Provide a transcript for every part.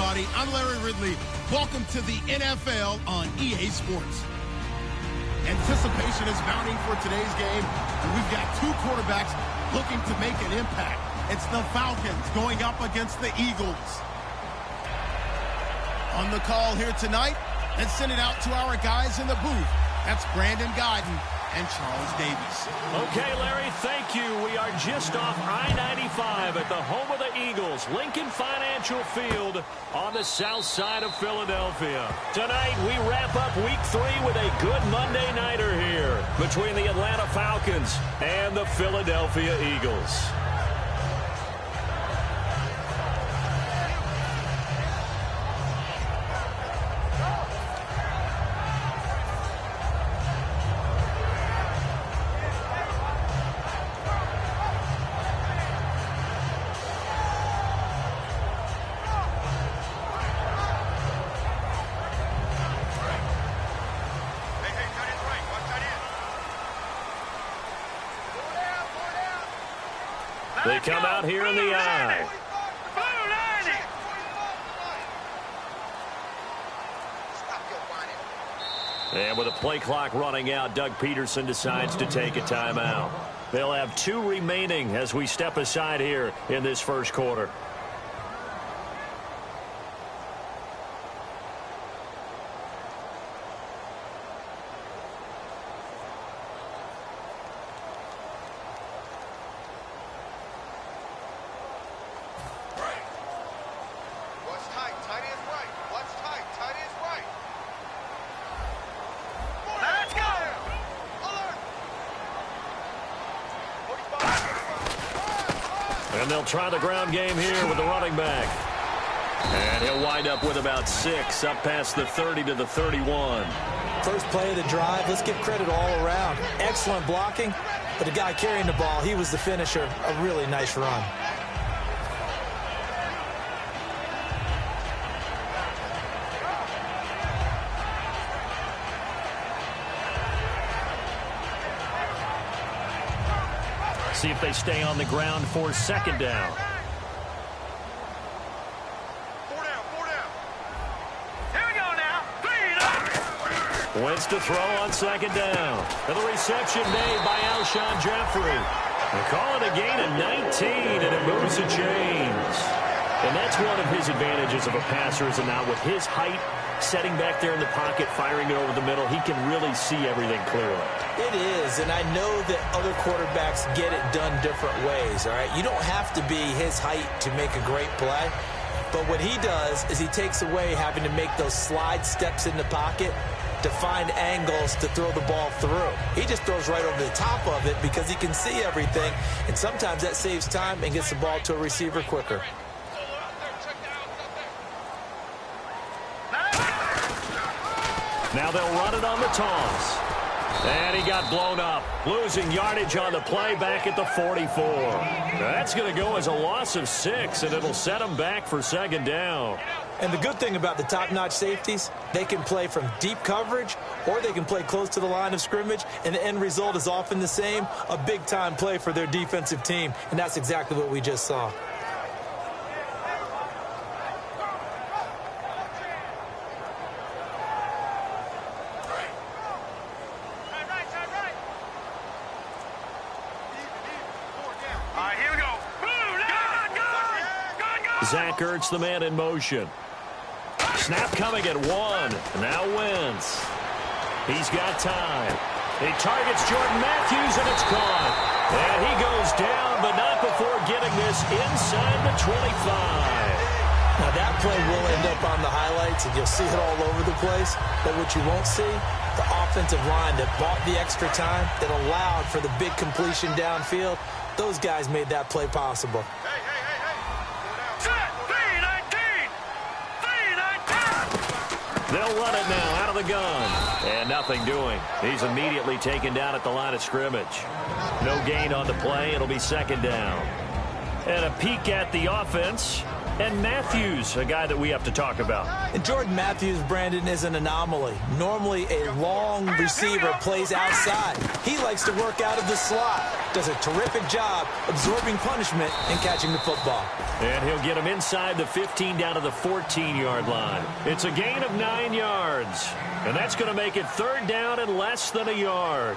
everybody. I'm Larry Ridley. Welcome to the NFL on EA Sports. Anticipation is mounting for today's game, and we've got two quarterbacks looking to make an impact. It's the Falcons going up against the Eagles. On the call here tonight, let's send it out to our guys in the booth. That's Brandon Guyton and Charles Davis. Okay, Larry, thank you. We are just off I-95 at the home of the Eagles, Lincoln Financial Field on the south side of Philadelphia. Tonight, we wrap up Week 3 with a good Monday nighter here between the Atlanta Falcons and the Philadelphia Eagles. They come out here in the eye. And with a play clock running out, Doug Peterson decides to take a timeout. They'll have 2 remaining as we step aside here in this first quarter. And they'll try the ground game here with the running back. And he'll wind up with about 6, up past the 30 to the 31. First play of the drive, let's give credit all around. Excellent blocking, but the guy carrying the ball, he was the finisher. A really nice run. See if they stay on the ground for second down. 4 down, 4 down. Here we go now. Wentz to throw on second down. And the reception made by Alshon Jeffrey. They call it a gain of 19, and it moves the chains. And that's one of his advantages of a passer, is now with his height, setting back there in the pocket, firing it over the middle, he can really see everything clearly. It is, and I know that other quarterbacks get it done different ways, all right? You don't have to be his height to make a great play, but what he does is he takes away having to make those slide steps in the pocket to find angles to throw the ball through. He just throws right over the top of it because he can see everything, and sometimes that saves time and gets the ball to a receiver quicker. Now they'll run it on the toss. And he got blown up, losing yardage on the play back at the 44. That's going to go as a loss of 6, and it'll set him back for second down. And the good thing about the top-notch safeties, they can play from deep coverage or they can play close to the line of scrimmage, and the end result is often the same, a big-time play for their defensive team, and that's exactly what we just saw. Zach Ertz, the man in motion. Snap coming at 1. Now Wentz. He's got time. He targets Jordan Matthews, and it's caught. And he goes down, but not before getting this inside the 25. Now that play will end up on the highlights, and you'll see it all over the place. But what you won't see, the offensive line that bought the extra time, that allowed for the big completion downfield, those guys made that play possible. They'll run it now out of the gun. And nothing doing. He's immediately taken down at the line of scrimmage. No gain on the play. It'll be second down. And a peek at the offense And Matthews, a guy that we have to talk about. And Jordan Matthews, Brandon, is an anomaly. Normally, a long receiver plays outside. He likes to work out of the slot. Does a terrific job absorbing punishment and catching the football. And he'll get him inside the 15 down to the 14-yard line. It's a gain of 9 yards. And that's going to make it 3rd down and less than a yard.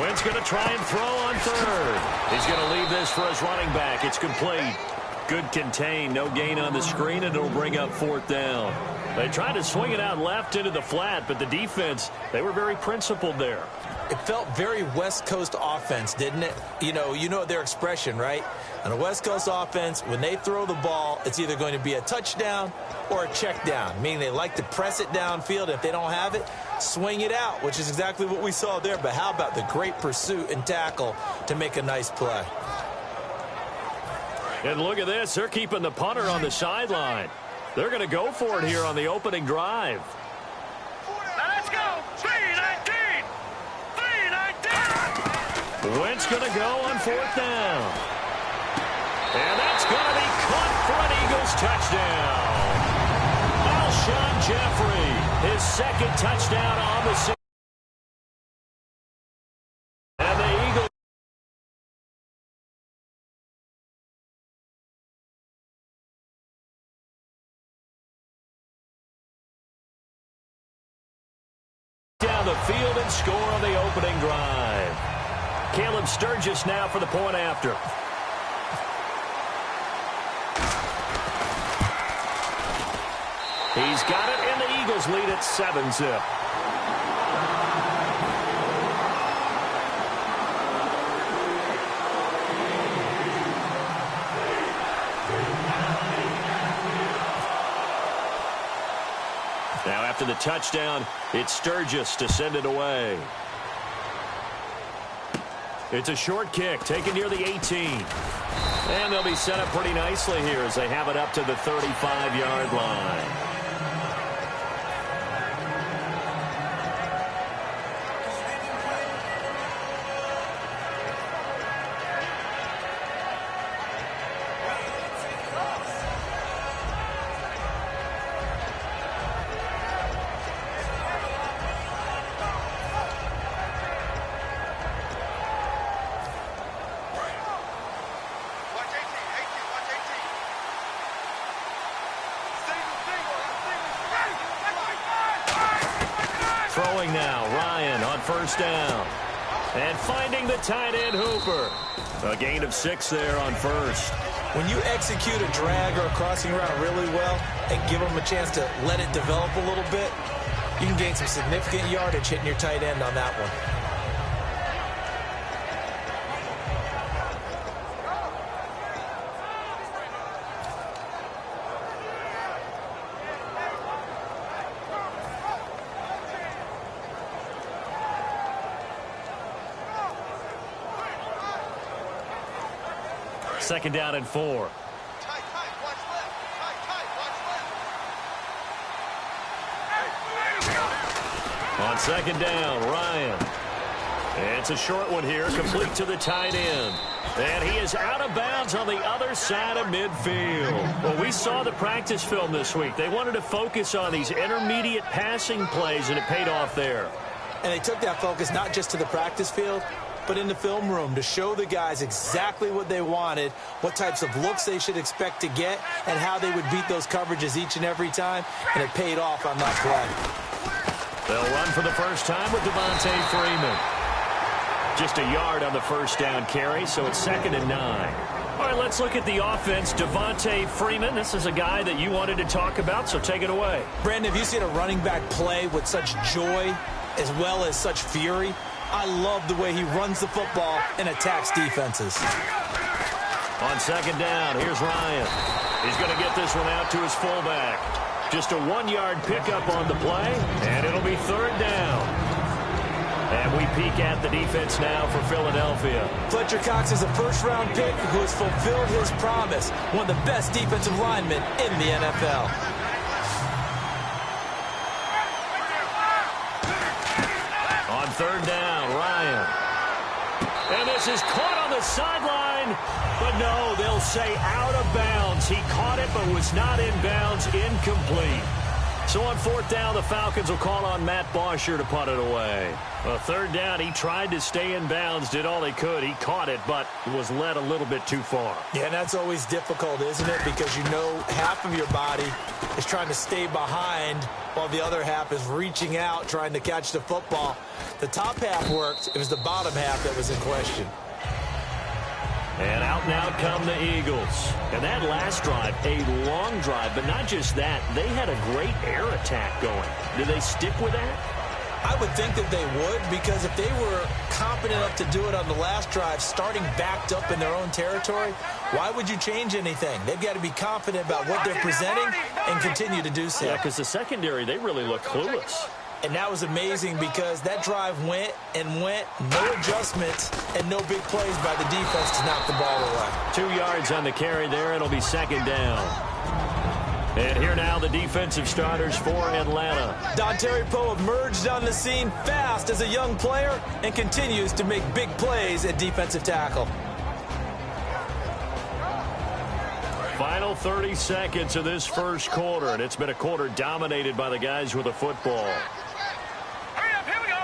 Wentz going to try and throw on 3rd. He's going to leave this for his running back. It's complete. Good contain. No gain on the screen, and it'll bring up 4th down. They tried to swing it out left into the flat, but the defense, they were very principled there. It felt very West Coast offense, didn't it? You know their expression, right? On a West Coast offense, when they throw the ball, it's either going to be a touchdown or a check down, meaning they like to press it downfield. If they don't have it, swing it out, which is exactly what we saw there. But how about the great pursuit and tackle to make a nice play? And look at this. They're keeping the punter on the sideline. They're going to go for it here on the opening drive. Let's go. 3-19. 3-19. Wentz going to go on 4th down. And that's going to be caught for an Eagles touchdown. Alshon Jeffrey, his 2nd touchdown on the season. And the Eagles down the field and score on the opening drive. Caleb Sturgis now for the point after. He's got it, and the Eagles lead at 7-zip. Now after the touchdown, it's Sturgis to send it away. It's a short kick taken near the 18. And they'll be set up pretty nicely here as they have it up to the 35-yard line. Throwing now, Ryan on 1st down. And finding the tight end, Hooper. A gain of 6 there on 1st. When you execute a drag or a crossing route really well and give them a chance to let it develop a little bit, you can gain some significant yardage hitting your tight end on that one. Second down and 4. Tight, watch left. Tight, watch left. On 2nd down, Ryan. And it's a short one here, complete to the tight end. And he is out of bounds on the other side of midfield. Well, we saw the practice film this week. They wanted to focus on these intermediate passing plays, and it paid off there. And they took that focus not just to the practice field, but in the film room to show the guys exactly what they wanted, what types of looks they should expect to get, and how they would beat those coverages each and every time, and it paid off on that play. They'll run for the first time with Devontae Freeman. Just a yard on the 1st down carry, so it's 2nd and 9. All right, let's look at the offense. Devontae Freeman, this is a guy that you wanted to talk about, so take it away. Brandon, have you seen a running back play with such joy as well as such fury? I love the way he runs the football and attacks defenses. On 2nd down, here's Ryan. He's going to get this one out to his fullback. Just a 1-yard pickup on the play, and it'll be 3rd down. And we peek at the defense now for Philadelphia. Fletcher Cox is a 1st-round pick who has fulfilled his promise, one of the best defensive linemen in the NFL. third down, Ryan. And this is caught on the sideline. But no, they'll say out of bounds. He caught it but was not in bounds, incomplete. So on fourth down, the Falcons will call on Matt Bosher to punt it away. Well, third down, he tried to stay in bounds, did all he could. He caught it, but was led a little bit too far. Yeah, and that's always difficult, isn't it? Because you know half of your body is trying to stay behind while the other half is reaching out, trying to catch the football. The top half worked. It was the bottom half that was in question. And out come the Eagles. And that last drive, a long drive, but not just that. They had a great air attack going. Do they stick with that? I would think that they would, because if they were competent enough to do it on the last drive, starting backed up in their own territory, why would you change anything? They've got to be confident about what they're presenting and continue to do so. Yeah, because the secondary, they really look clueless. And that was amazing because that drive went and went, no adjustments, and no big plays by the defense to knock the ball away. 2 yards on the carry there. It'll be second down. And here now the defensive starters for Atlanta. Dontari Poe emerged on the scene fast as a young player and continues to make big plays at defensive tackle. Final 30 seconds of this first quarter, and it's been a quarter dominated by the guys with the football. Hurry up, here we go.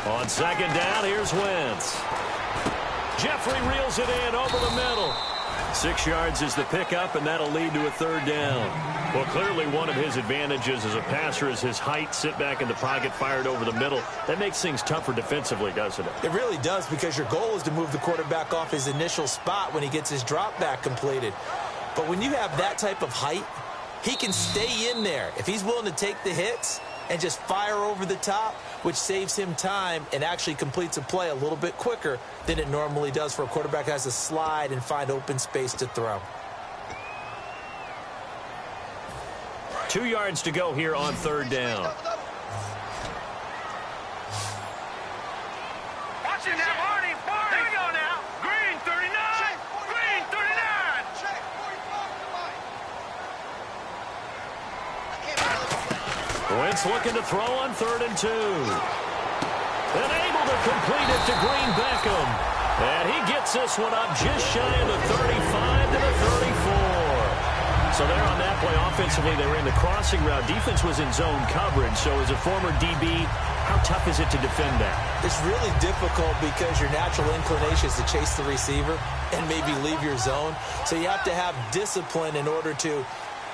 3-19. On second down, here's Wentz. Jeffrey reels it in over the middle. 6 yards is the pickup, and that'll lead to a third down. Well, clearly one of his advantages as a passer is his height. Sit back in the pocket, fired over the middle. That makes things tougher defensively, doesn't it? It really does, because your goal is to move the quarterback off his initial spot when he gets his drop back completed. But when you have that type of height, he can stay in there. If he's willing to take the hits and just fire over the top, which saves him time and actually completes a play a little bit quicker than it normally does for a quarterback who has to slide and find open space to throw. 2 yards to go here on third down. Watch it now, Barney. Here we go now. Green 39. Green 39. Wentz looking to throw on 3rd and 2. And able to complete it to Green Beckham. And he gets this one up just shy of the 35 to the 34. So there on that play, offensively, they were in the crossing route. Defense was in zone coverage. So as a former DB, how tough is it to defend that? It's really difficult because your natural inclination is to chase the receiver and maybe leave your zone. So you have to have discipline in order to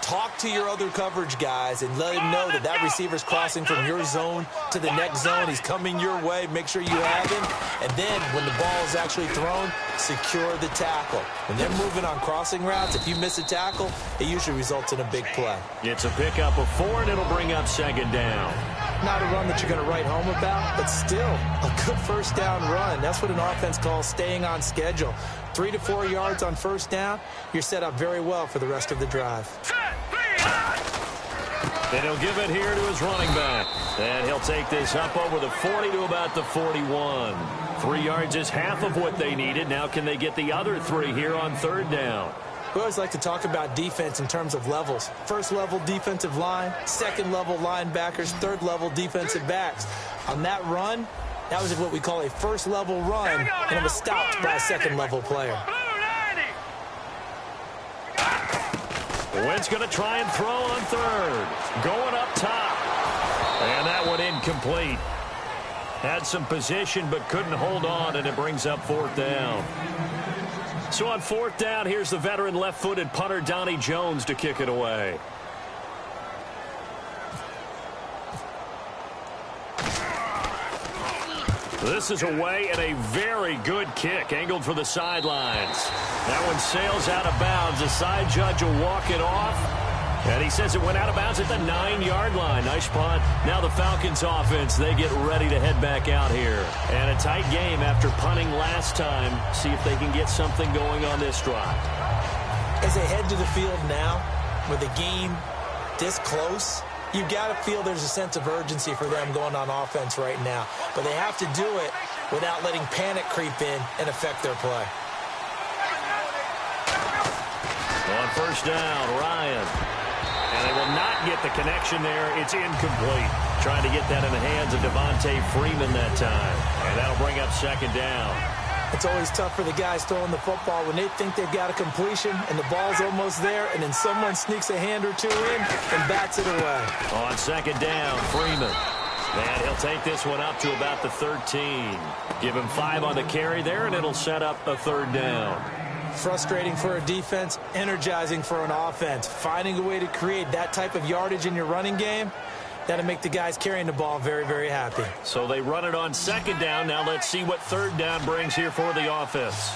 talk to your other coverage guys and let him know that that receiver's crossing from your zone to the next zone. He's coming your way. Make sure you have him. And then when the ball is actually thrown, secure the tackle. When they're moving on crossing routes, if you miss a tackle, it usually results in a big play. It's a pickup of 4, and it'll bring up second down. Not a run that you're going to write home about, but still a good first down run. That's what an offense calls staying on schedule. 3 to 4 yards on first down, you're set up very well for the rest of the drive. And he'll give it here to his running back. And he'll take this up over the 40 to about the 41. 3 yards is half of what they needed. Now can they get the other 3 here on third down? We always like to talk about defense in terms of levels. First level defensive line, second level linebackers, third level defensive backs. On that run, that was what we call a first level run, and it was stopped by a second level player. Wentz going to try and throw on third. Going up top. And that one incomplete. Had some position but couldn't hold on, and it brings up fourth down. So on fourth down, here's the veteran left-footed punter Donnie Jones to kick it away. This is away and a very good kick, angled for the sidelines. That one sails out of bounds. The side judge will walk it off. And he says it went out of bounds at the 9-yard line. Nice punt. Now the Falcons offense, they get ready to head back out here. And a tight game after punting last time. See if they can get something going on this drive. As they head to the field now, with the game this close, you've got to feel there's a sense of urgency for them going on offense right now. But they have to do it without letting panic creep in and affect their play. On first down, Ryan. And they will not Can't get the connection there. It's incomplete. Trying to get that in the hands of Devontae Freeman that time. And that'll bring up second down. It's always tough for the guys throwing the football when they think they've got a completion and the ball's almost there, and then someone sneaks a hand or two in and bats it away. On second down, Freeman. And he'll take this one up to about the 13. Give him 5 on the carry there, and it'll set up a third down. Frustrating for a defense, energizing for an offense. Finding a way to create that type of yardage in your running game, that'll make the guys carrying the ball very, very happy. So they run it on second down. Now let's see what third down brings here for the offense.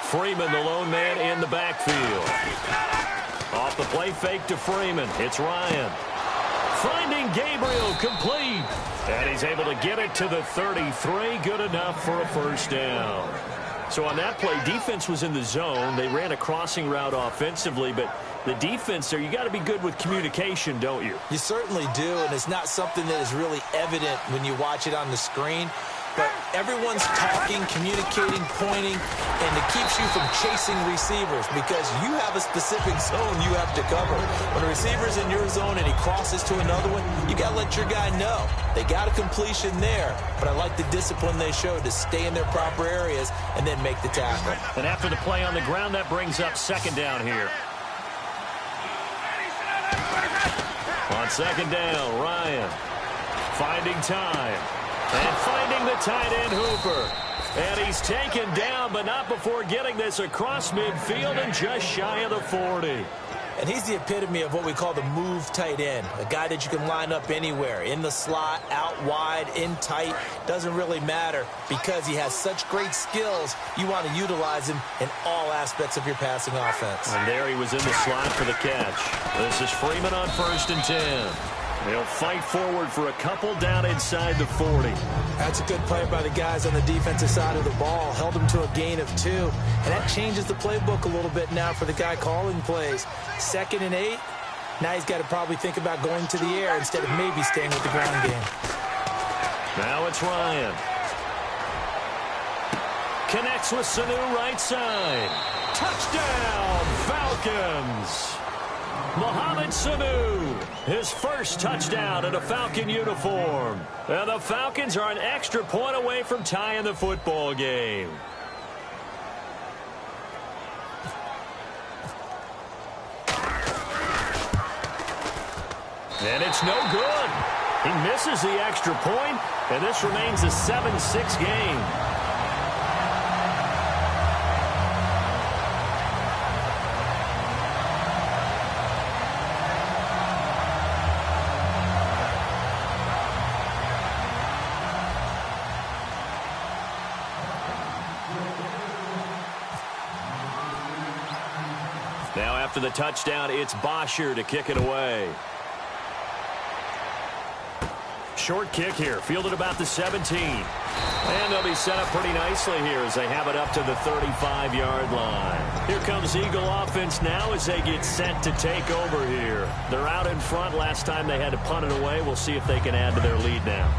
Freeman, the lone man in the backfield. Off the play fake to Freeman. It's Ryan. Finding Gabriel, complete. And he's able to get it to the 33. Good enough for a first down. So on that play, defense was in the zone. They ran a crossing route offensively, but the defense there, you got to be good with communication, don't you? You certainly do, and it's not something that is really evident when you watch it on the screen. But everyone's talking, communicating, pointing, and it keeps you from chasing receivers because you have a specific zone you have to cover. When a receiver's in your zone and he crosses to another one, you got to let your guy know. They got a completion there, but I like the discipline they showed to stay in their proper areas and then make the tackle. And after the play on the ground, that brings up second down here. On second down, Ryan finding time. And finding the tight end, Hooper. And he's taken down, but not before getting this across midfield and just shy of the 40. And he's the epitome of what we call the move tight end. A guy that you can line up anywhere. In the slot, out wide, in tight. Doesn't really matter because he has such great skills. You want to utilize him in all aspects of your passing offense. And there he was in the slot for the catch. This is Freeman on 1st and 10. They'll fight forward for a couple down inside the 40. That's a good play by the guys on the defensive side of the ball. Held him to a gain of 2. And that changes the playbook a little bit now for the guy calling plays. 2nd and 8. Now he's got to probably think about going to the air instead of maybe staying with the ground game. Now it's Ryan. Connects with Sanu right side. Touchdown, Falcons. Mohamed Sanu, his first touchdown in a Falcon uniform. And the Falcons are an extra point away from tying the football game. And it's no good. He misses the extra point, and this remains a 7-6 game. Now after the touchdown, it's Bosher to kick it away. Short kick here, fielded about the 17. And they'll be set up pretty nicely here as they have it up to the 35-yard line. Here comes Eagle offense now as they get set to take over here. They're out in front. Last time they had to punt it away. We'll see if they can add to their lead now.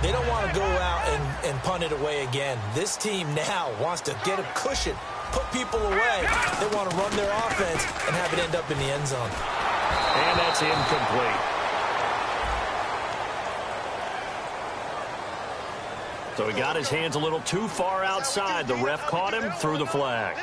They don't want to go out and punt it away again. This team now wants to get a cushion, put people away. They want to run their offense and have it end up in the end zone. And that's incomplete. So he got his hands a little too far outside. The ref caught him, threw the flag.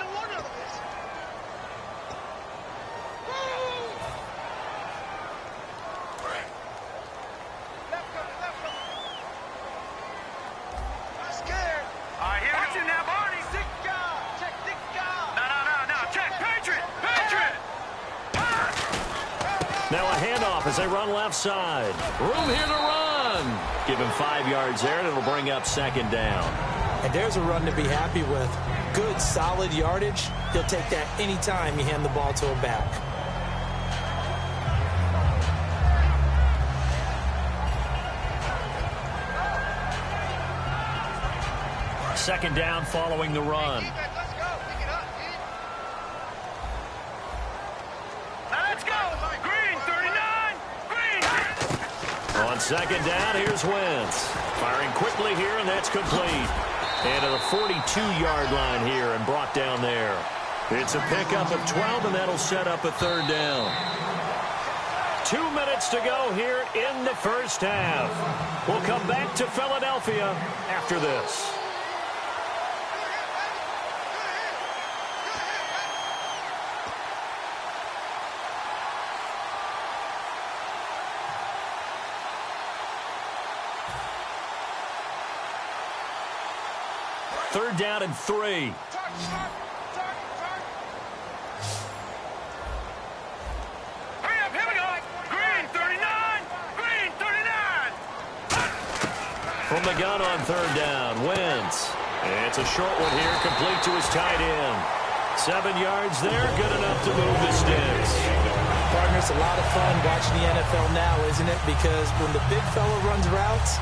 Now a handoff as they run left side. Room here to run. Give him 5 yards there, and it'll bring up second down. And there's a run to be happy with. Good, solid yardage. He'll take that anytime you hand the ball to a back. Second down following the run. On second down, here's Wentz. Firing quickly here, and that's complete. And to the 42-yard line here and brought down there. It's a pickup of 12, and that'll set up a third down. 2 minutes to go here in the first half. We'll come back to Philadelphia after this. Third down and 3. Hurry up, here we go. Green 39. Green 39. From the gun on third down, Wentz. It's a short one here, complete to his tight end. 7 yards there, good enough to move the sticks. Partner, it's a lot of fun watching the NFL now, isn't it? Because when the big fella runs routes,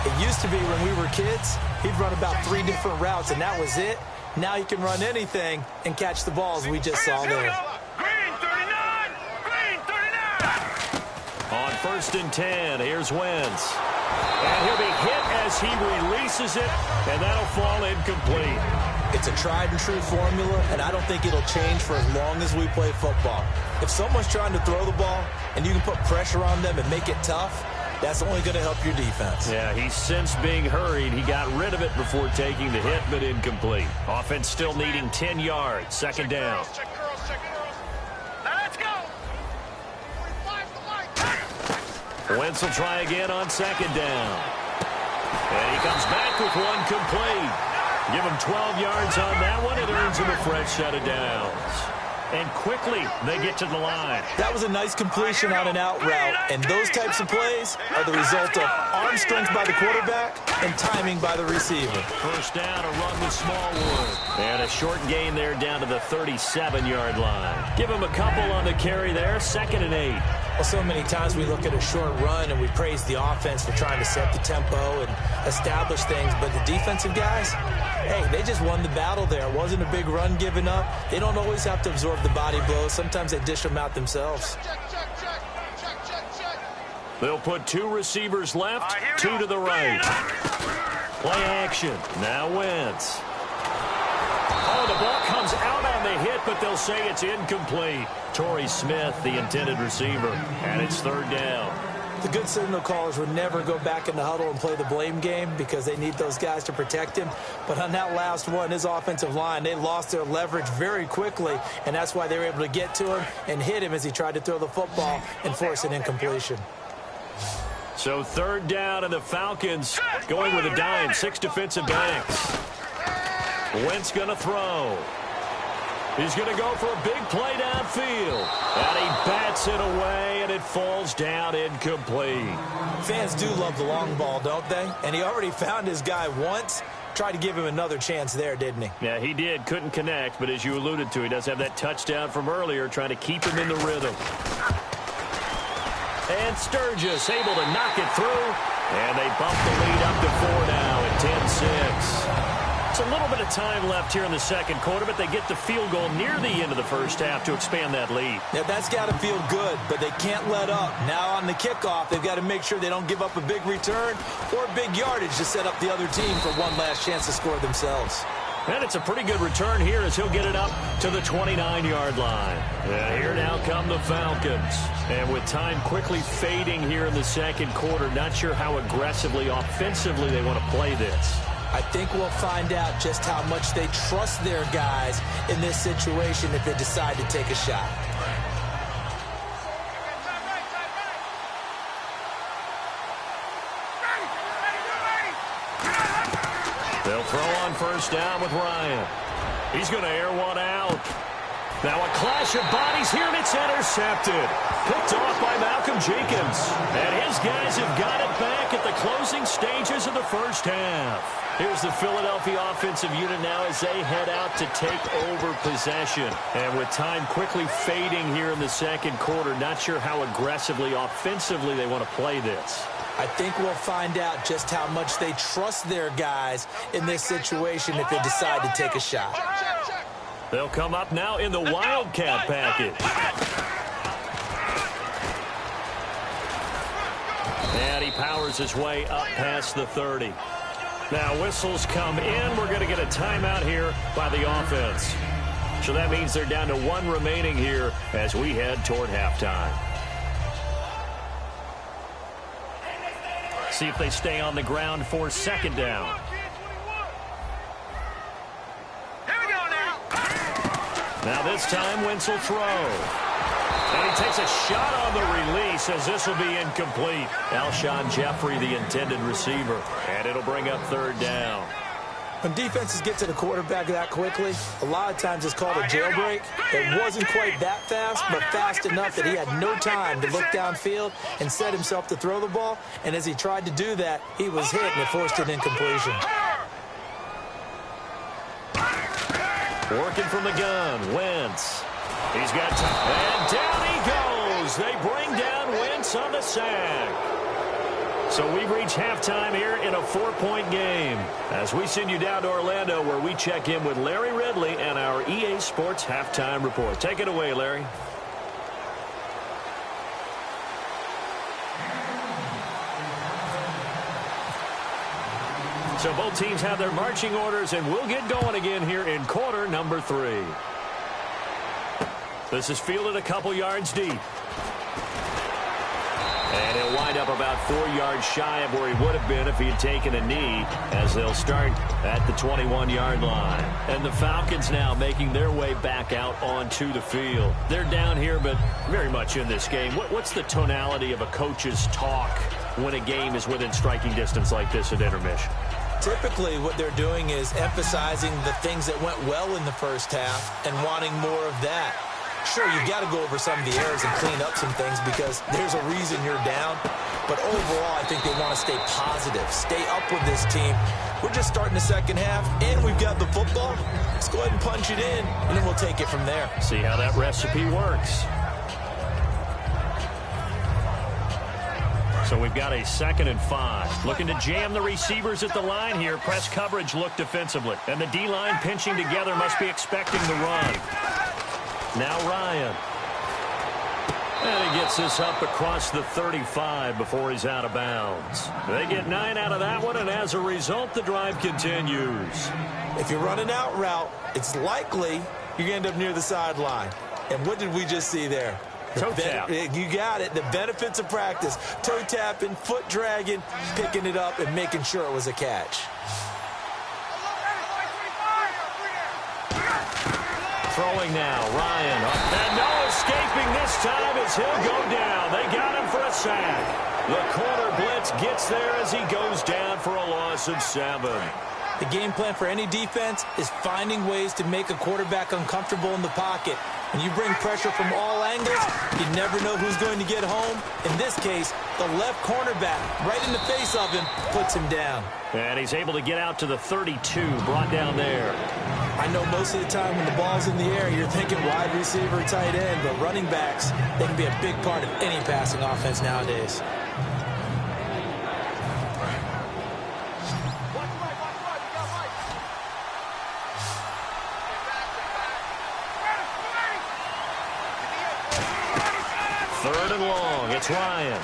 it used to be when we were kids, he'd run about 3 different routes, and that was it. Now he can run anything and catch the balls we just saw there. Green 39. Green 39. On first and 10, here's Wentz. And he'll be hit as he releases it, and that'll fall incomplete. It's a tried-and-true formula, and I don't think it'll change for as long as we play football. If someone's trying to throw the ball and you can put pressure on them and make it tough, that's only going to help your defense. Yeah, he's since being hurried. He got rid of it before taking the hit, but incomplete. Offense still needing 10 yards. Second down. Check girls, check girls. Now let's go. Wentz will try again on second down. And he comes back with one complete. Give him 12 yards on that one. It earns him a fresh set of downs. And quickly, they get to the line. That was a nice completion on an out route, and those types of plays are the result of arm strength by the quarterback and timing by the receiver. First down, a run with Smallwood. And a short gain there down to the 37-yard line. Give him a couple on the carry there, 2nd and 8. Well, so many times we look at a short run and we praise the offense for trying to set the tempo and establish things, but the defensive guys, hey, they just won the battle there. It wasn't a big run given up. They don't always have to absorb the body blows. Sometimes they dish them out themselves. They'll put 2 receivers left, 2 to the right. Play action. Now Wentz. Oh, the ball comes out on the hit, but they'll say it's incomplete. Torrey Smith, the intended receiver, and it's third down. The good signal callers would never go back in the huddle and play the blame game because they need those guys to protect him. But on that last one, his offensive line, they lost their leverage very quickly, and that's why they were able to get to him and hit him as he tried to throw the football and force an incompletion. So third down, and the Falcons going with a dime, 6 defensive backs. Wentz going to throw. He's going to go for a big play downfield. And he bats it away, and it falls down incomplete. Fans do love the long ball, don't they? And he already found his guy once. Tried to give him another chance there, didn't he? Yeah, he did. Couldn't connect, but as you alluded to, he does have that touchdown from earlier, trying to keep him in the rhythm. And Sturgis able to knock it through. And they bump the lead up to 4 now at 10-6. It's a little bit of time left here in the second quarter, but they get the field goal near the end of the first half to expand that lead. Yeah, that's got to feel good, but they can't let up. Now on the kickoff, they've got to make sure they don't give up a big return or big yardage to set up the other team for one last chance to score themselves. And it's a pretty good return here as he'll get it up to the 29-yard line. Yeah, here now come the Falcons. And with time quickly fading here in the second quarter, not sure how aggressively, offensively they want to play this. I think we'll find out just how much they trust their guys in this situation if they decide to take a shot. They'll throw on first down with Ryan. He's going to air one out. Now a clash of bodies here, and it's intercepted. Picked off by Malcolm Jenkins. And his guys have got it back at the closing stages of the first half. Here's the Philadelphia offensive unit now as they head out to take over possession. And with time quickly fading here in the second quarter, not sure how aggressively, offensively they want to play this. I think we'll find out just how much they trust their guys in this situation if they decide to take a shot. They'll come up now in the Wildcat package. And he powers his way up past the 30. Now whistles come in. We're going to get a timeout here by the offense. So that means they're down to 1 remaining here as we head toward halftime. See if they stay on the ground for second down. Here we go now. Now this time, Wentz will throw. And he takes a shot on the release as this will be incomplete. Alshon Jeffrey, the intended receiver. And it'll bring up third down. When defenses get to the quarterback that quickly, a lot of times it's called a jailbreak. It wasn't quite that fast, but fast enough that he had no time to look downfield and set himself to throw the ball. And as he tried to do that, he was hit and it forced an incompletion. Working from the gun, Wentz. He's got time. And down he goes. They bring down Wentz on the sack. So we've reached halftime here in a 4-point game as we send you down to Orlando where we check in with Larry Ridley and our EA Sports Halftime Report. Take it away, Larry. So both teams have their marching orders, and we'll get going again here in quarter number 3. This is fielded a couple yards deep. And he'll wind up about 4 yards shy of where he would have been if he had taken a knee, as they'll start at the 21-yard line. And the Falcons now making their way back out onto the field. They're down here, but very much in this game. What's the tonality of a coach's talk when a game is within striking distance like this at intermission? Typically, what they're doing is emphasizing the things that went well in the first half and wanting more of that. Sure, you've got to go over some of the errors and clean up some things because there's a reason you're down. But overall, I think they want to stay positive, stay up with this team. We're just starting the second half, and we've got the football. Let's go ahead and punch it in, and then we'll take it from there. See how that recipe works. So we've got a 2nd and 5. Looking to jam the receivers at the line here. Press coverage look defensively. And the D-line pinching together must be expecting the run. Now Ryan. And he gets this up across the 35 before he's out of bounds. They get 9 out of that one, and as a result, the drive continues. If you're running out route, it's likely you're going to end up near the sideline. And what did we just see there? Toe tap. You got it. The benefits of practice. Toe tapping, foot dragging, picking it up, and making sure it was a catch. Throwing now, Ryan. And no escaping this time as he'll go down. They got him for a sack. The corner blitz gets there as he goes down for a loss of 7. The game plan for any defense is finding ways to make a quarterback uncomfortable in the pocket. When you bring pressure from all angles, you never know who's going to get home. In this case, the left cornerback, right in the face of him, puts him down. And he's able to get out to the 32, brought down there. I know most of the time when the ball's in the air, you're thinking wide receiver, tight end, but running backs, they can be a big part of any passing offense nowadays. Third and long, it's Ryan.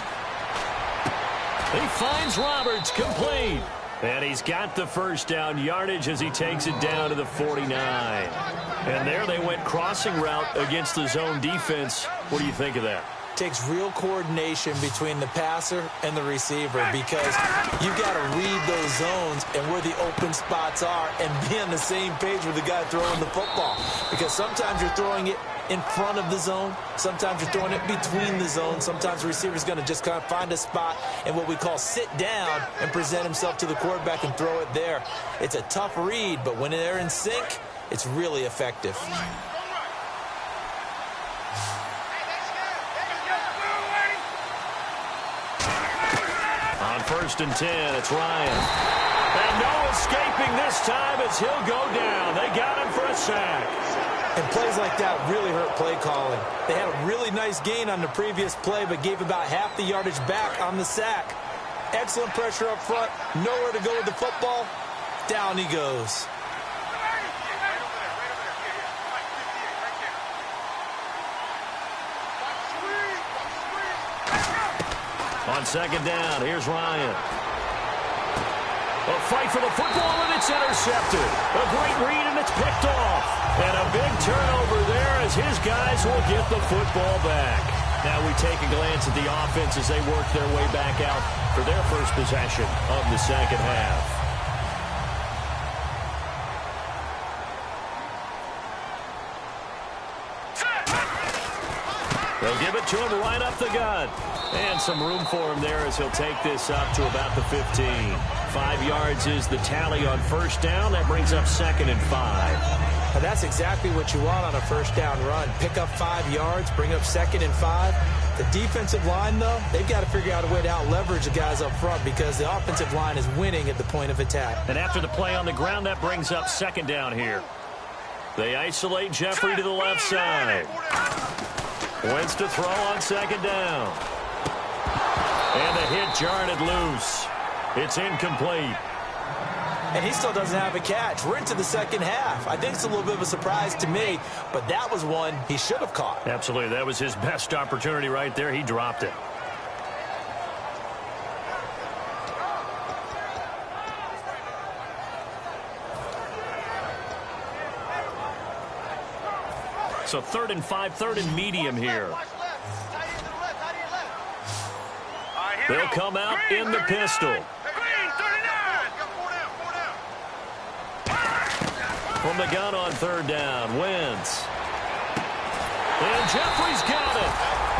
He finds Roberts, complete. And he's got the first down yardage as he takes it down to the 49. And there they went crossing route against the zone defense. What do you think of that? Takes real coordination between the passer and the receiver because you've got to read those zones and where the open spots are and be on the same page with the guy throwing the football. Because sometimes you're throwing it in front of the zone. Sometimes you're throwing it between the zones. Sometimes the receiver's going to just kind of find a spot and what we call sit down and present himself to the quarterback and throw it there. It's a tough read, but when they're in sync, it's really effective. On 1st and 10, it's Ryan. And no escaping this time as he'll go down. They got him for a sack. And plays like that really hurt play calling. They had a really nice gain on the previous play, but gave about half the yardage back on the sack. Excellent pressure up front. Nowhere to go with the football. Down he goes. On 2nd down, here's Ryan. A fight for the football, and it's intercepted. A great read, and it's picked off. And a big turnover there as his guys will get the football back. Now we take a glance at the offense as they work their way back out for their first possession of the second half. They'll give it to him right up the gut. And some room for him there as he'll take this up to about the 15. 5 yards is the tally on first down. That brings up 2nd and 5. And that's exactly what you want on a first down run. Pick up 5 yards, bring up 2nd and 5. The defensive line, though, they've got to figure out a way to out-leverage the guys up front because the offensive line is winning at the point of attack. And after the play on the ground, that brings up 2nd down here. They isolate Jeffrey to the left side. Wentz to throw on 2nd down. And the hit jarred it loose. It's incomplete. And he still doesn't have a catch. We're into the second half. I think it's a little bit of a surprise to me, but that was one he should have caught. Absolutely. That was his best opportunity right there. He dropped it. So 3rd and 5, 3rd and medium here. They'll come out in the pistol. From the gun on 3rd down, Wentz. And Jeffrey's got it.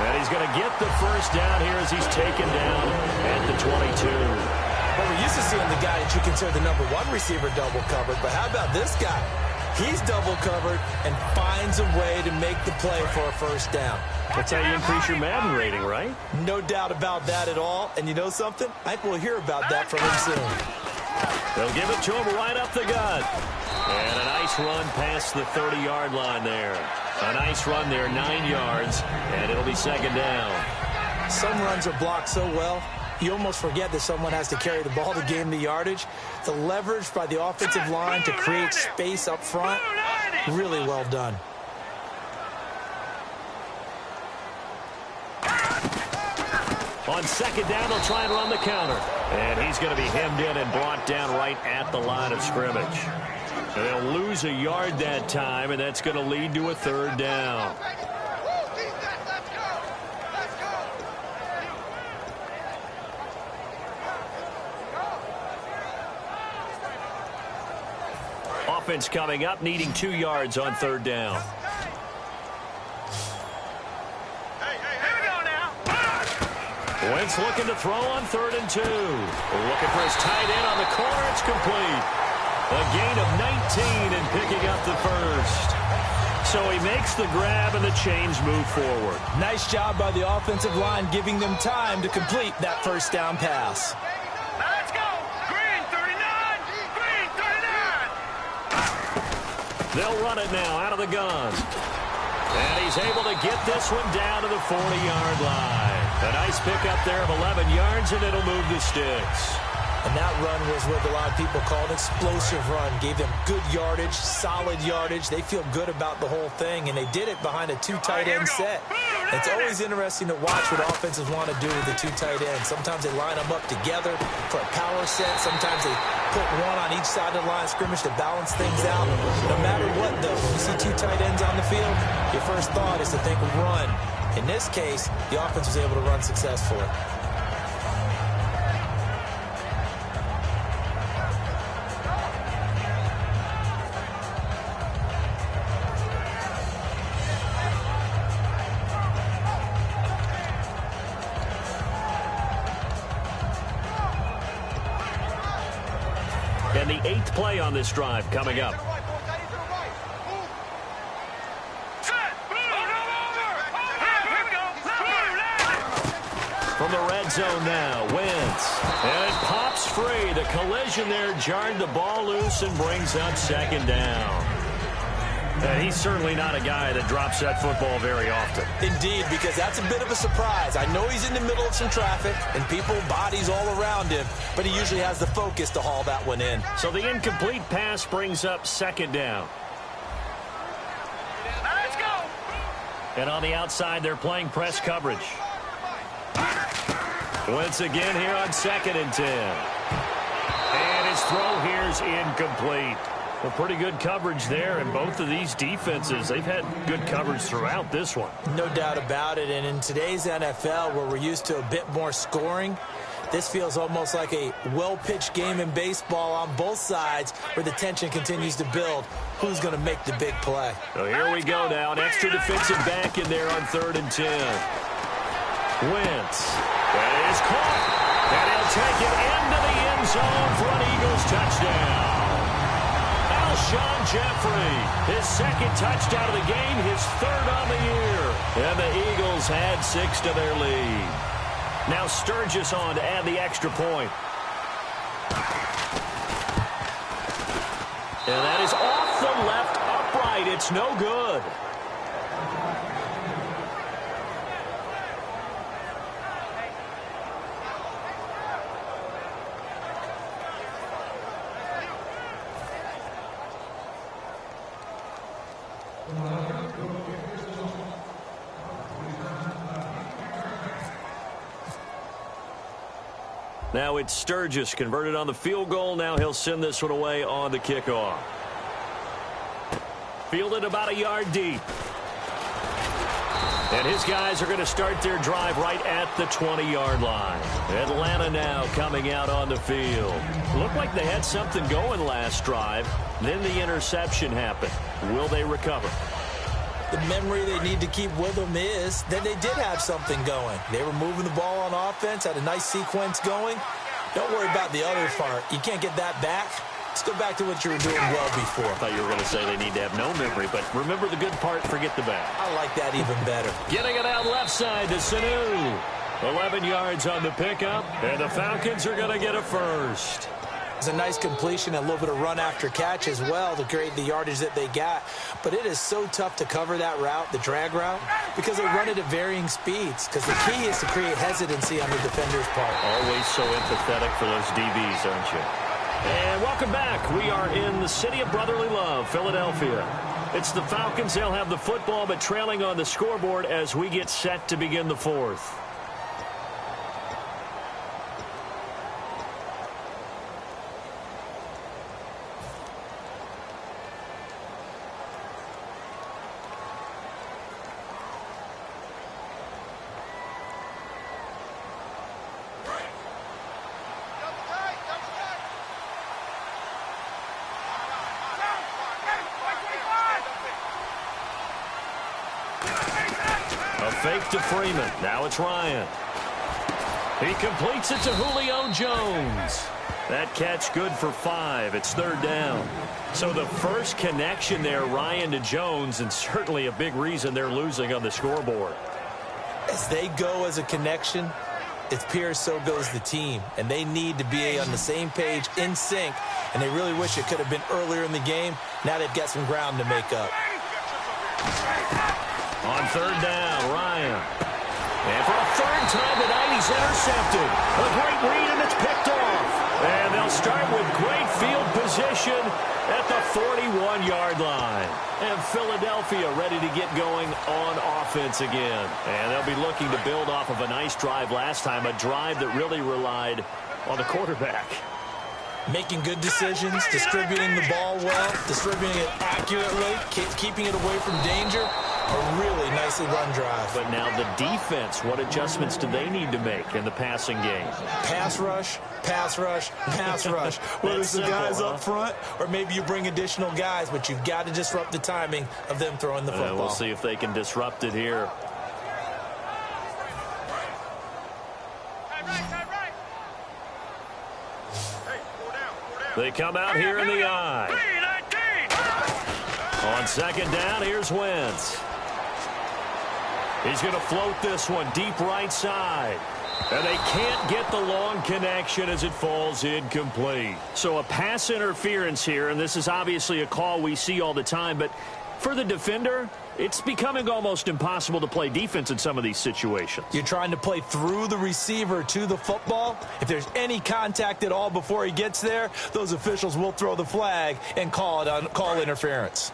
And he's going to get the first down here as he's taken down at the 22. Well, we're used to seeing the guy that you consider the number 1 receiver double covered, but how about this guy? He's double covered and finds a way to make the play for a first down. That's how you increase your Madden rating, right? No doubt about that at all. And you know something? I think we'll hear about that from him soon. They'll give it to him right up the gut. And a nice run past the 30-yard line there. A nice run there, 9 yards, and it'll be 2nd down. Some runs are blocked so well, you almost forget that someone has to carry the ball to gain the yardage. The leverage by the offensive line to create space up front, really well done. On 2nd down, they'll try and run the counter. And he's going to be hemmed in and brought down right at the line of scrimmage. And they'll lose a yard that time, and that's going to lead to a 3rd down. Offense coming up, needing 2 yards on 3rd down. Wentz looking to throw on 3rd and 2. Looking for his tight end on the corner. It's complete. A gain of 19 and picking up the first. So he makes the grab and the chains move forward. Nice job by the offensive line giving them time to complete that first down pass. Let's go. Green 39. Green 39. They'll run it now out of the gun. And he's able to get this one down to the 40-yard line. A nice pickup there of 11 yards, and it'll move the sticks. And that run was what a lot of people call an explosive run. Gave them good yardage, solid yardage. They feel good about the whole thing, and they did it behind a 2 tight end set. It's always interesting to watch what offenses want to do with the 2 tight ends. Sometimes they line them up together for a power set. Sometimes they put one on each side of the line of scrimmage to balance things out. No matter what, though, when you see 2 tight ends on the field, your first thought is to think run. In this case, the offense was able to run successfully. And the 8th play on this drive coming up. From the red zone now, Wentz. And it pops free. The collision there jarred the ball loose and brings up 2nd down. And he's certainly not a guy that drops that football very often. Indeed, because that's a bit of a surprise. I know he's in the middle of some traffic and people, bodies all around him, but he usually has the focus to haul that one in. So the incomplete pass brings up 2nd down. Let's go. And on the outside, they're playing press coverage. Once again here on 2nd and 10. And his throw here is incomplete. Well, pretty good coverage there, and both of these defenses, they've had good coverage throughout this one. No doubt about it, and in today's NFL, where we're used to a bit more scoring, this feels almost like a well-pitched game in baseball on both sides where the tension continues to build. Who's going to make the big play? So here we go now. An extra defensive back in there on 3rd and 10. Wentz. That is caught. And he'll take it into the end zone for an Eagles touchdown. Alshon Jeffrey, his 2nd touchdown of the game, his 3rd on the year. And the Eagles add 6 to their lead. Now Sturgis on to add the extra point. And that is off the left upright. It's no good. Now it's Sturgis converted on the field goal. Now he'll send this one away on the kickoff. Fielded about a yard deep. And his guys are going to start their drive right at the 20-yard line. Atlanta now coming out on the field. Looked like they had something going last drive. Then the interception happened. Will they recover? The memory they need to keep with them is that they did have something going. They were moving the ball on offense, had a nice sequence going. Don't worry about the other part. You can't get that back. Let's go back to what you were doing well before. I thought you were going to say they need to have no memory, but remember the good part, forget the bad. I like that even better. Getting it out left side to Sanu. 11 yards on the pickup, and the Falcons are going to get a first. It's a nice completion, a little bit of run after catch as well to create the yardage that they got. But it is so tough to cover that route, the drag route, because they run it at varying speeds. Because the key is to create hesitancy on the defender's part. Always so empathetic for those DBs, aren't you? And welcome back. We are in the city of brotherly love, Philadelphia. It's the Falcons. They'll have the football, but trailing on the scoreboard as we get set to begin the 4th. Fake to Freeman. Now it's Ryan. He completes it to Julio Jones. That catch good for 5. It's 3rd down. So the first connection there, Ryan to Jones, and certainly a big reason they're losing on the scoreboard. As they go as a connection, it's Pierce, so goes the team. And they need to be on the same page, in sync. And they really wish it could have been earlier in the game. Now they've got some ground to make up. On 3rd down, Ryan. And for a 3rd time tonight, he's intercepted. A great read, and it's picked off. And they'll start with great field position at the 41-yard line. And Philadelphia ready to get going on offense again. And they'll be looking to build off of a nice drive last time, a drive that really relied on the quarterback. Making good decisions, distributing the ball well, distributing it accurately, keeping it away from danger. A really nicely run drive. But now the defense, what adjustments do they need to make in the passing game? Pass rush, pass rush, pass rush. Whether it's the guys up front or maybe you bring additional guys, but you've got to disrupt the timing of them throwing the football. We'll see if they can disrupt it here. They come out here in the eye. On 2nd down, here's Wentz. He's going to float this one deep right side. And they can't get the long connection as it falls incomplete. So a pass interference here, and this is obviously a call we see all the time, but for the defender, it's becoming almost impossible to play defense in some of these situations. You're trying to play through the receiver to the football. If there's any contact at all before he gets there, those officials will throw the flag and call interference.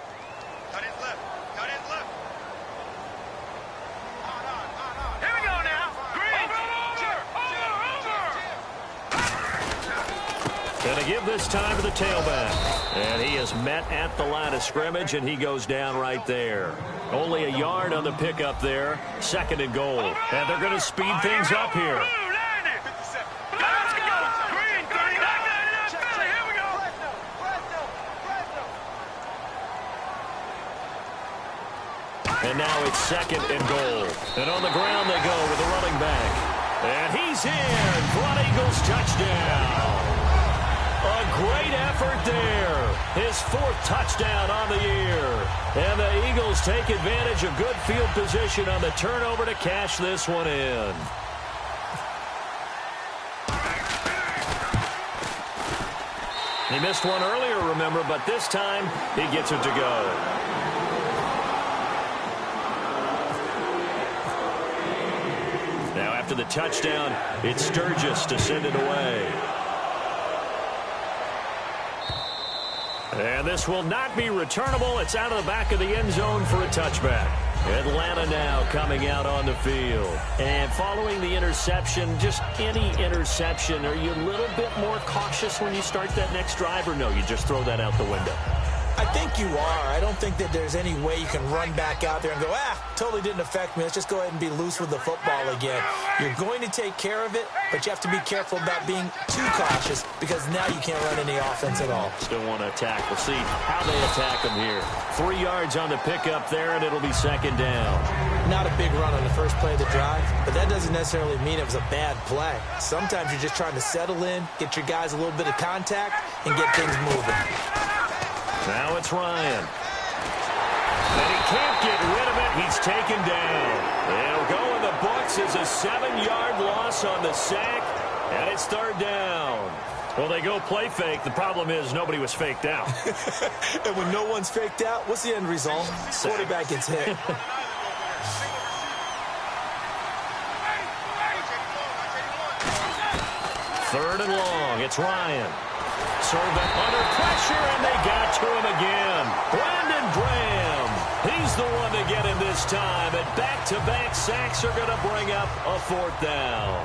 And They give this time to the tailback. And he is met at the line of scrimmage, and he goes down right there. Only a yard on the pickup there. 2nd and goal. And they're going to speed things up here. And now it's 2nd and goal. And on the ground they go with the running back. And he's in for an Eagles touchdown. A great effort there. His 4th touchdown on the year. And the Eagles take advantage of good field position on the turnover to cash this one in. He missed one earlier, remember, but this time he gets it to go. After the touchdown, it's Sturgis to send it away. And this will not be returnable. It's out of the back of the end zone for a touchback. Atlanta now coming out on the field. And following the interception, just any interception, are you a little bit more cautious when you start that next drive, or no, you just throw that out the window? I think you are. I don't think that there's any way you can run back out there and go, totally didn't affect me. Let's just go ahead and be loose with the football again. You're going to take care of it, but you have to be careful about being too cautious because now you can't run any offense at all. Still want to attack. We'll see how they attack them here. 3 yards on the pickup there, and it'll be 2nd down. Not a big run on the first play of the drive, but that doesn't necessarily mean it was a bad play. Sometimes you're just trying to settle in, get your guys a little bit of contact, and get things moving. Now it's Ryan. And he can't get rid of it. He's taken down. It'll go in the books as a 7-yard loss on the sack, and it's 3rd down. Well, they go play fake. The problem is nobody was faked out. And when no one's faked out, what's the end result? Quarterback gets hit. 3rd and long. It's Ryan. Servant under pressure, and they got to him again. Brandon Graham. He's the one to get him this time. And back-to-back sacks are going to bring up a 4th down.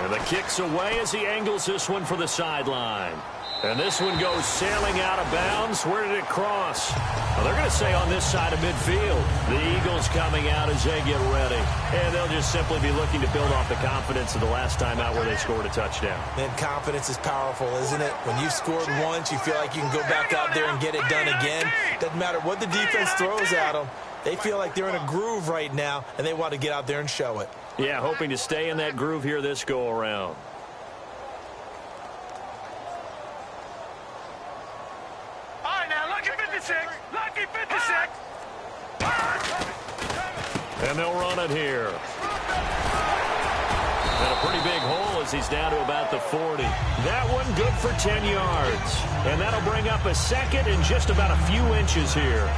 And the kick's away as he angles this one for the sideline. And this one goes sailing out of bounds. Where did it cross? Well, they're going to say on this side of midfield. The Eagles coming out as they get ready. And they'll just simply be looking to build off the confidence of the last time out where they scored a touchdown. And confidence is powerful, isn't it? When you've scored once, you feel like you can go back out there and get it done again. Doesn't matter what the defense throws at them. They feel like they're in a groove right now, and they want to get out there and show it. Yeah, hoping to stay in that groove here this go-around. Lucky 56. And they'll run it here. And a pretty big hole as he's down to about the 40. That one good for 10 yards. And that'll bring up a 2nd and just about a few inches here.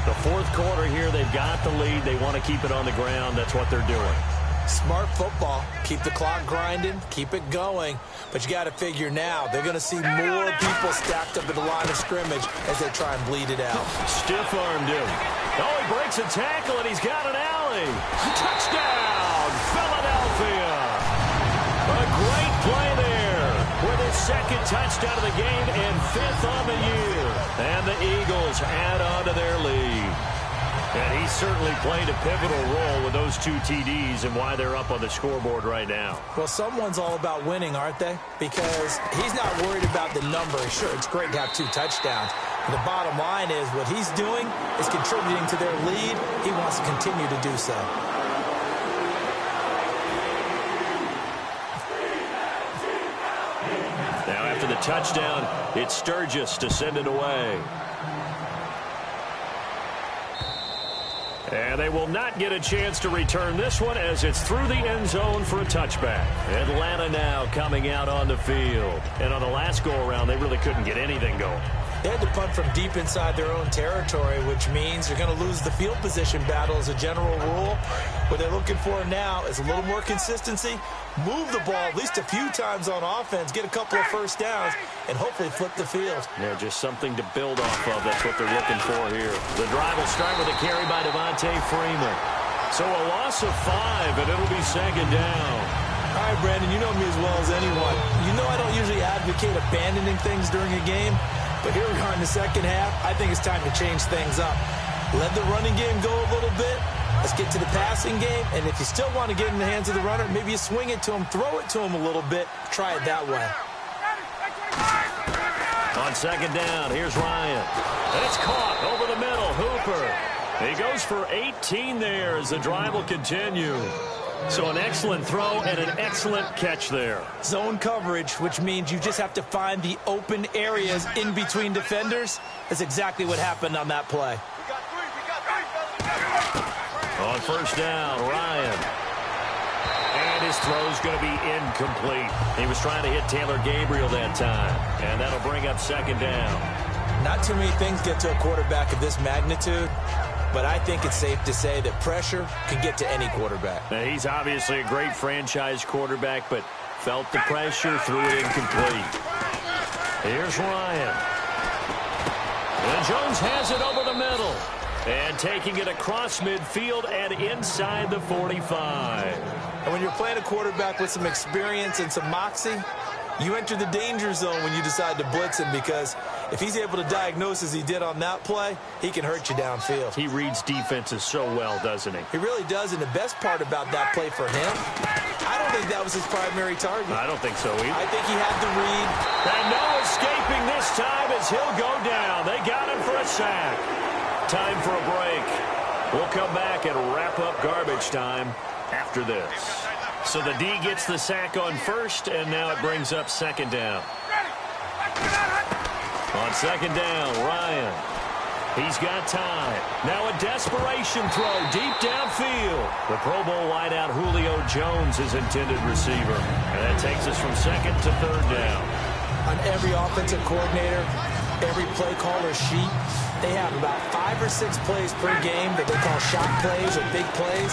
The 4th quarter here, they've got the lead. They want to keep it on the ground. That's what they're doing. Smart football. Keep the clock grinding. Keep it going. But you got to figure now, they're going to see more people stacked up at the line of scrimmage as they try and bleed it out. Stiff-armed him. Oh, he breaks a tackle, and he's got an alley. Touchdown, Philadelphia. A great play there with his 2nd touchdown of the game and 5th on the year. And the Eagles add on to their lead. And he certainly played a pivotal role with those 2 TDs and why they're up on the scoreboard right now. Well, someone's all about winning, aren't they? Because he's not worried about the number. Sure, it's great to have 2 touchdowns. But the bottom line is what he's doing is contributing to their lead. He wants to continue to do so. Now after the touchdown, it's Sturgis to send it away. And they will not get a chance to return this one as it's through the end zone for a touchback. Atlanta now coming out on the field. And on the last go-around, they really couldn't get anything going. They had to punt from deep inside their own territory, which means they're going to lose the field position battle as a general rule. What they're looking for now is a little more consistency, move the ball at least a few times on offense, get a couple of first downs, and hopefully flip the field. Yeah, just something to build off of. That's what they're looking for here. The drive will start with a carry by Devontae Freeman. So a loss of 5, and it'll be second down. All right, Brandon, you know me as well as anyone. You know I don't usually advocate abandoning things during a game, but here we are in the second half. I think it's time to change things up. Let the running game go a little bit. Let's get to the passing game, and if you still want to get in the hands of the runner, maybe you swing it to him, throw it to him a little bit, try it that way. On second down, here's Ryan. And it's caught over the middle. Hooper. He goes for 18 there as the drive will continue. So an excellent throw and an excellent catch there. Zone coverage, which means you just have to find the open areas in between defenders. That's exactly what happened on that play. On first down, Ryan. And his throw's going to be incomplete. He was trying to hit Taylor Gabriel that time. And that'll bring up second down. Not too many things get to a quarterback of this magnitude, but I think it's safe to say that pressure can get to any quarterback. Now, he's obviously a great franchise quarterback, but felt the pressure, threw it incomplete. Here's Ryan. And Jones has it over the middle. And taking it across midfield and inside the 45. And when you're playing a quarterback with some experience and some moxie, you enter the danger zone when you decide to blitz him, because if he's able to diagnose as he did on that play, he can hurt you downfield. He reads defenses so well, doesn't he? He really does, and the best part about that play for him, I don't think that was his primary target. I don't think so either. I think he had the read. And no escaping this time as he'll go down. They got him for a sack. Time for a break. We'll come back and wrap up garbage time after this. So the D gets the sack on first, and now it brings up second down. On second down, Ryan. He's got time. Now a desperation throw deep downfield. The Pro Bowl wideout Julio Jones is intended receiver. And that takes us from second to third down. On every offensive coordinator, every play caller sheet, they have about 5 or 6 plays per game that they call shot plays or big plays,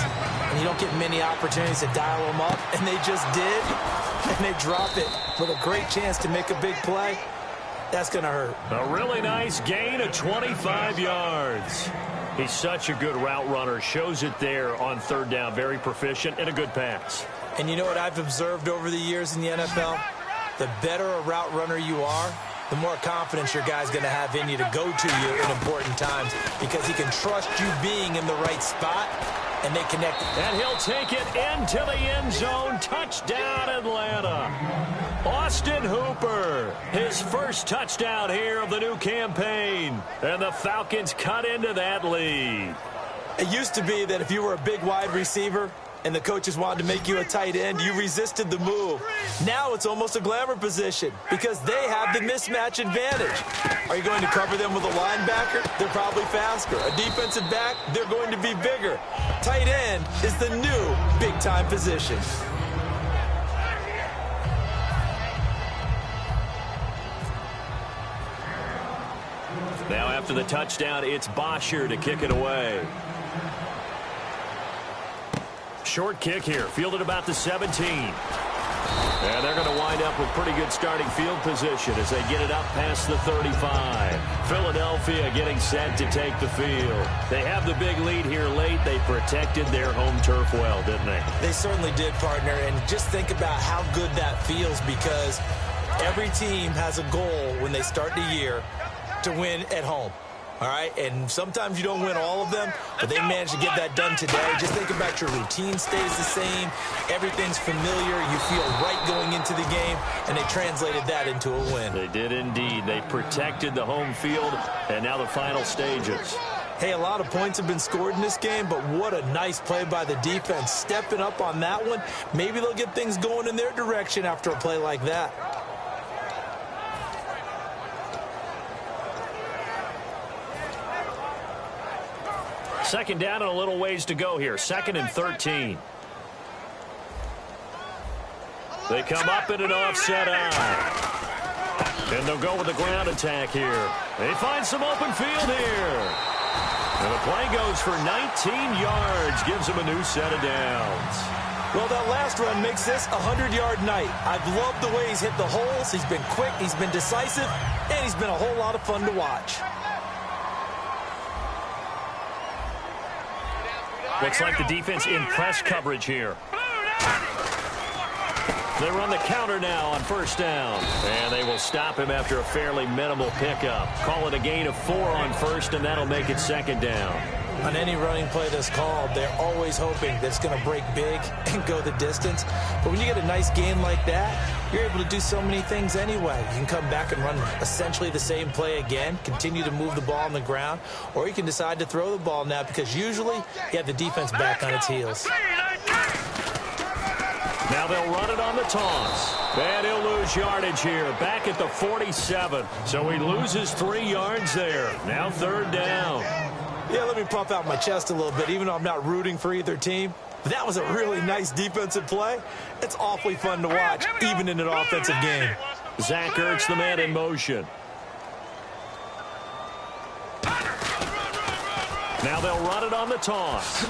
and you don't get many opportunities to dial them up, and they just did, and they drop it with a great chance to make a big play. That's going to hurt. A really nice gain of 25 yards. He's such a good route runner. Shows it there on third down. Very proficient and a good pass. And you know what I've observed over the years in the NFL? The better a route runner you are, the more confidence your guy's going to have in you to go to you in important times, because he can trust you being in the right spot, and they connect. And he'll take it into the end zone. Touchdown, Atlanta. Austin Hooper, his first touchdown here of the new campaign. And the Falcons cut into that lead. It used to be that if you were a big wide receiver and the coaches wanted to make you a tight end, you resisted the move. Now it's almost a glamour position because they have the mismatch advantage. Are you going to cover them with a linebacker? They're probably faster. A defensive back? They're going to be bigger. Tight end is the new big-time position. Now after the touchdown, it's Bosher to kick it away. Short kick here, fielded about the 17. And they're going to wind up with pretty good starting field position as they get it up past the 35. Philadelphia getting set to take the field. They have the big lead here late. They protected their home turf well, didn't they? They certainly did, partner. And just think about how good that feels, because every team has a goal when they start the year to win at home. All right, and sometimes you don't win all of them, but they managed to get that done today. Just think about your routine stays the same. Everything's familiar. You feel right going into the game, and they translated that into a win. They did indeed. They protected the home field, and now the final stages. Hey, a lot of points have been scored in this game, but what a nice play by the defense. Stepping up on that one, maybe they'll get things going in their direction after a play like that. Second down and a little ways to go here. 2nd and 13. They come up in an offset eye. And they'll go with the ground attack here. They find some open field here. And the play goes for 19 yards. Gives them a new set of downs. Well, that last run makes this a 100-yard night. I've loved the way he's hit the holes. He's been quick. He's been decisive. And he's been a whole lot of fun to watch. Looks like the defense in press coverage here. They run the counter now on first down. And they will stop him after a fairly minimal pickup. Call it a gain of 4 on first, and that'll make it second down. On any running play that's called, they're always hoping that it's going to break big and go the distance. But when you get a nice gain like that, you're able to do so many things anyway. You can come back and run essentially the same play again, continue to move the ball on the ground, or you can decide to throw the ball now because usually you have the defense back on its heels. Now they'll run it on the toss. And he'll lose yardage here, back at the 47. So he loses 3 yards there. Now third down. Yeah, let me puff out my chest a little bit, even though I'm not rooting for either team. But that was a really nice defensive play. It's awfully fun to watch, even in an offensive game. Zach Ertz, the man in motion. Now they'll run it on the toss.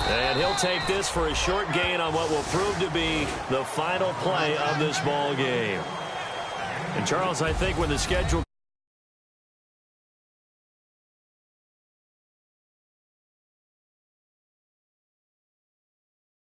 And he'll take this for a short gain on what will prove to be the final play of this ball game. And, Charles, I think when the schedule